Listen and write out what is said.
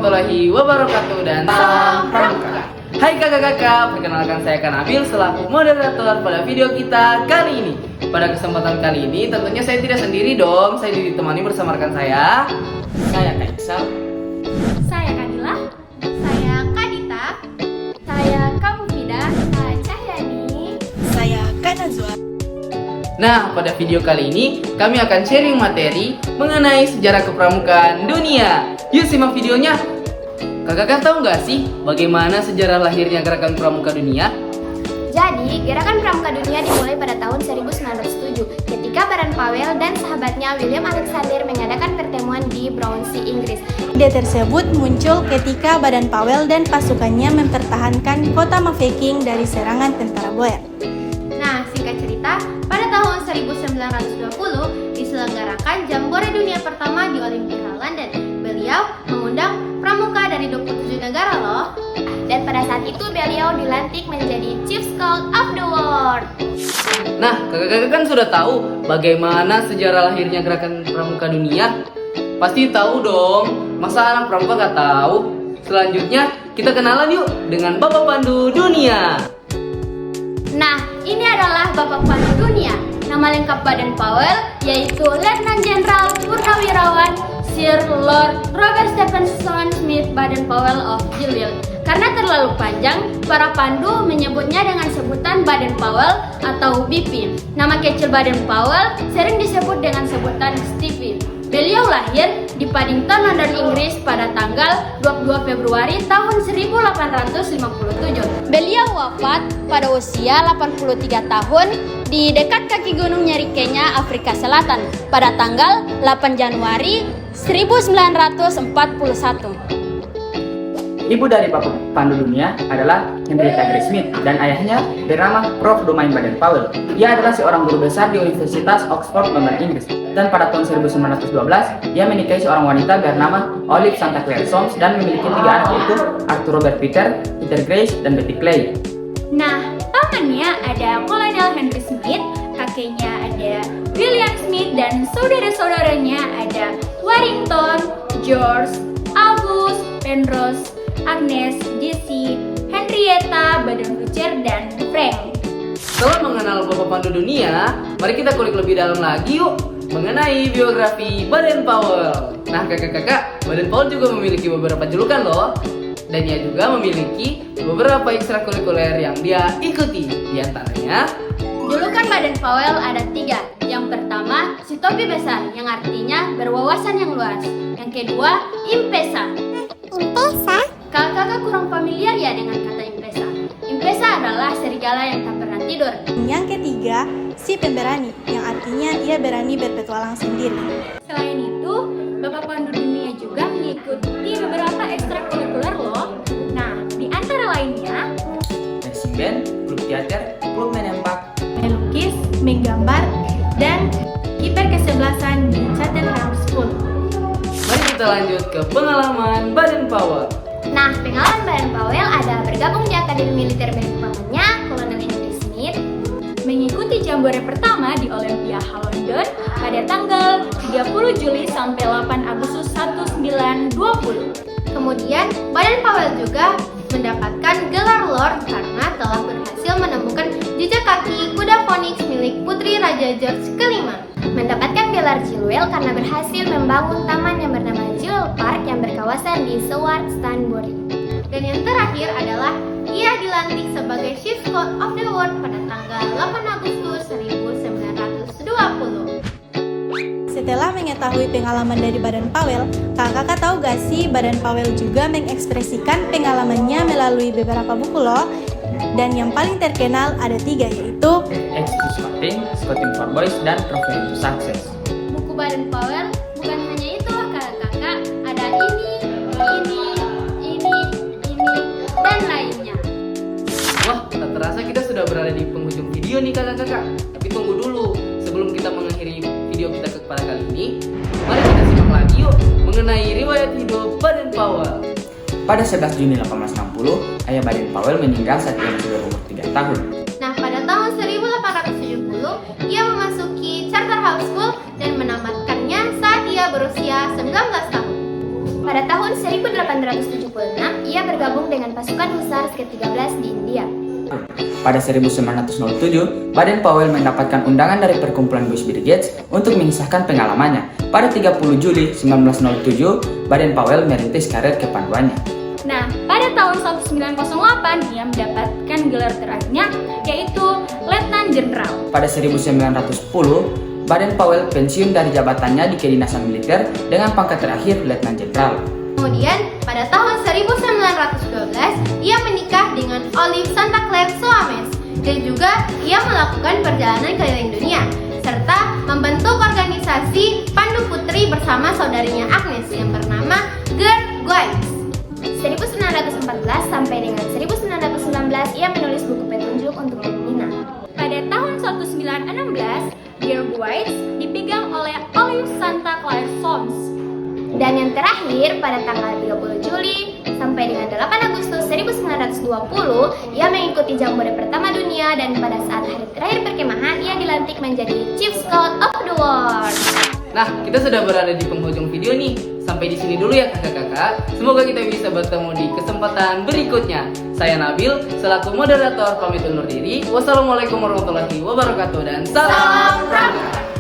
warahmatullahi wabarakatuh dan salam pramuka. Hai kakak-kakak, perkenalkan saya Kanabil selaku moderator pada video kita kali ini. Pada kesempatan kali ini tentunya saya tidak sendiri dong, saya ditemani bersama rekan saya. Saya Kak Iksal. Saya Kadila. Saya Kadita. Saya Kamufida. Saya Cahyani. Saya Kak Nazwa. Nah, pada video kali ini kami akan sharing materi mengenai sejarah kepramukaan dunia. Yuk simak videonya. Kakak-kakak tahu nggak sih bagaimana sejarah lahirnya gerakan pramuka dunia? Jadi, gerakan pramuka dunia dimulai pada tahun 1907 ketika Baden Powell dan sahabatnya William Alexander mengadakan pertemuan di Brownsea, Inggris. Ide tersebut muncul ketika Baden Powell dan pasukannya mempertahankan kota Mafeking dari serangan tentara Boer. Nah, singkat cerita, pada tahun 1920 diselenggarakan Jambore Dunia pertama di Olympia, London. Beliau mengundang pramuka dari 27 negara loh. Dan pada saat itu beliau dilantik menjadi Chief Scout of the World. Nah, kakak-kakak kan sudah tahu bagaimana sejarah lahirnya gerakan pramuka dunia? Pasti tahu dong, masa anak pramuka nggak tahu? Selanjutnya, kita kenalan yuk dengan Bapak Pandu Dunia. Nah, ini adalah Bapak Pandu Dunia. Nama lengkap Baden Powell yaitu Letnan Jenderal Purnawirawan Sir Lord Robert Stephenson Smith Baden Powell of Gilwell. Karena terlalu panjang, para pandu menyebutnya dengan sebutan Baden Powell atau BP. Nama kecil Baden Powell sering disebut dengan sebutan Stevie. Beliau lahir di Paddington, London, Inggris pada tanggal 22 Februari tahun 1857. Beliau wafat pada usia 83 tahun di dekat kaki gunung Nyeri-Kenya, Afrika Selatan pada tanggal 8 Januari 1941. Ibu dari Bapak Pandu Dunia adalah Henrietta Grace Smith dan ayahnya bernama Prof. Domain Baden Powell. Ia adalah seorang guru besar di Universitas Oxford, London, Inggris. Dan pada tahun 1912, ia menikahi seorang wanita bernama Olive Santa Claire Soames dan memiliki 3 anak yaitu Arthur Robert Peter, Peter Grace, dan Betty Clay. Nah, pamannya ada Kolonel Henry Smith, kakeknya ada William Smith, dan saudara-saudaranya ada Warrington, George, August, Penrose, Agnes, Jessie, Henrietta, Baden-Wuercher, dan Frank. Setelah mengenal Bapak Pandu Dunia, mari kita kulik lebih dalam lagi yuk mengenai biografi Baden Powell. Nah kakak-kakak, Baden Powell juga memiliki beberapa julukan loh. Dan ia juga memiliki beberapa ekstrakurikuler yang dia ikuti. Di antaranya, Julukan Baden Powell ada 3. Yang pertama, si topi besar, yang artinya berwawasan yang luas. Yang kedua, Impesa. Impesa? Kakak-kakak kurang familiar ya dengan kata Impesa. Impesa adalah serigala yang tak pernah tidur. Yang ketiga, si pemberani, yang artinya ia berani berpetualang sendiri. Selain itu, Bapak Pandu Dunia juga mengikuti beberapa ekstrakurikuler loh. Nah, di antara lainnya, Marching band, klub teater, klub menembak, melukis, menggambar, dan kiper kesebelasan di Cheltenham School. mari kita lanjut ke pengalaman Baden Powell. Nah, pengalaman Baden Powell ada bergabung di Akademi Militer pamannya, Kolonel Henry Smith, mengikuti jambore pertama di Olympia, London pada tanggal 30 Juli sampai 8 Agustus 1920. Kemudian, Baden Powell juga mendapatkan gelar Lord karena telah berhasil menemukan jejak kaki kuda Phoenix milik Putri Raja George kelima. Mendapatkan gelar Gilwell karena berhasil membangun taman yang bernama Gilwell Park yang berkawasan di Seward Stanbury. Dan yang terakhir adalah ia dilantik sebagai Chief Scout of the World pada tanggal 8 Agustus 1920. Setelah mengetahui pengalaman dari Baden Powell, kakak-kakak tahu gak sih Baden Powell juga mengekspresikan pengalamannya melalui beberapa buku loh. Dan yang paling terkenal ada 3 yaitu Scouting for Boys, dan Trophy to Success. Buku Baden Powell bukan hanya itu loh kakak-kakak, ada ini, dan lainnya. Wah, tak terasa kita sudah berada di penghujung video nih kakak-kakak. Tapi tunggu dulu, sebelum kita mengakhiri video kita pada kali ini, mari kita simak lagi yuk mengenai riwayat hidup Baden Powell. Pada 11 Juni 1860, ayah Baden Powell meninggal saat ia masih berumur 3 tahun. Nah, pada tahun 1870, ia memasuki Charterhouse School dan menamatkannya saat ia berusia 19 tahun. Pada tahun 1880, 1876, ia bergabung dengan pasukan Hussars ke-13 di India. Pada 1907, Baden-Powell mendapatkan undangan dari perkumpulan Bush Brigades untuk mengisahkan pengalamannya. Pada 30 Juli 1907, Baden-Powell merintis karir kepanduannya. Nah, pada tahun 1908 ia mendapatkan gelar terakhirnya yaitu Letnan Jenderal. Pada 1910, Baden-Powell pensiun dari jabatannya di kedinasan militer dengan pangkat terakhir Letnan Jenderal. Kemudian, pada tahun 1912, ia menikah dengan Olive Santa Claire Soames dan juga ia melakukan perjalanan keliling dunia serta membentuk organisasi Pandu Putri bersama saudarinya Agnes yang bernama Gerd Goetz. 1914 sampai dengan 1919 ia menulis buku petunjuk untuk Nina. Pada tahun 1916, Gerd Goetz dipegang oleh Olive Santa Claire Soames. Dan yang terakhir, pada tanggal 30 Juli sampai dengan 8 Agustus 1920, ia mengikuti Jambore pertama dunia dan pada saat hari terakhir perkemahan, ia dilantik menjadi Chief Scout of the World. Nah, kita sudah berada di penghujung video nih. Sampai di sini dulu ya kakak-kakak. Semoga kita bisa bertemu di kesempatan berikutnya. Saya Nabil, selaku moderator pamit undur diri. Wassalamualaikum warahmatullahi wabarakatuh dan salam pramuka.